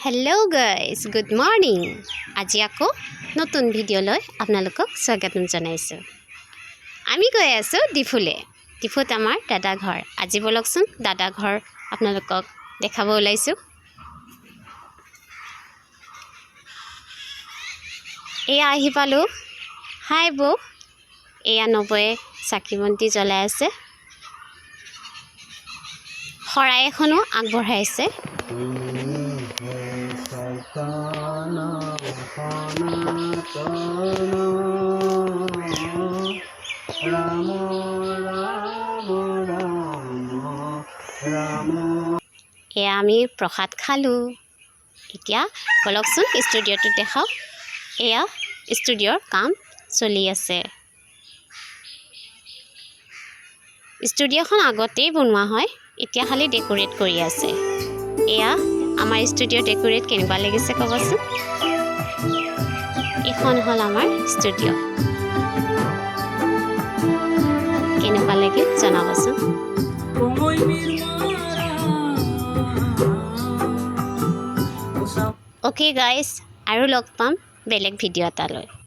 hello guys good morning আজি আকৌ নতুন ভিডিও লৈ আপোনালোকক স্বাগতম জনাইছো আমি গৈ আছো ডিফুত আমাৰ দাদা ঘৰ আজি বলকচোন দাদা ঘৰ আপোনালোকক দেখাব ওলাইছো এয়া আহি পালো হাই বো এয়া নবয়ে চাকি বন্তি জ্বলাই আছে খৰাই এখনো আগবঢ়াইছে এয়া আমি প্ৰসাদ খালো এতিয়া বলকচোন ষ্টুডিঅ'টো দেখাও এয়া ষ্টুডিঅ'ৰ কাম চলি আছে ষ্টুডিঅ'খন আগতেই বনোৱা হয় এতিয়া খালি ডেকোৰেট কৰি আছে এয়া আমাৰ ষ্টুডিঅ' ডেকোৰেট কেনেকুৱা লাগিছে ক'বচোন এখন হ'ল আমাৰ ষ্টুডিঅ' কেনেকুৱা লাগিল জনাবচোন অ'কে গাইজ আৰু লগ পাম বেলেগ ভিডিঅ' এটালৈ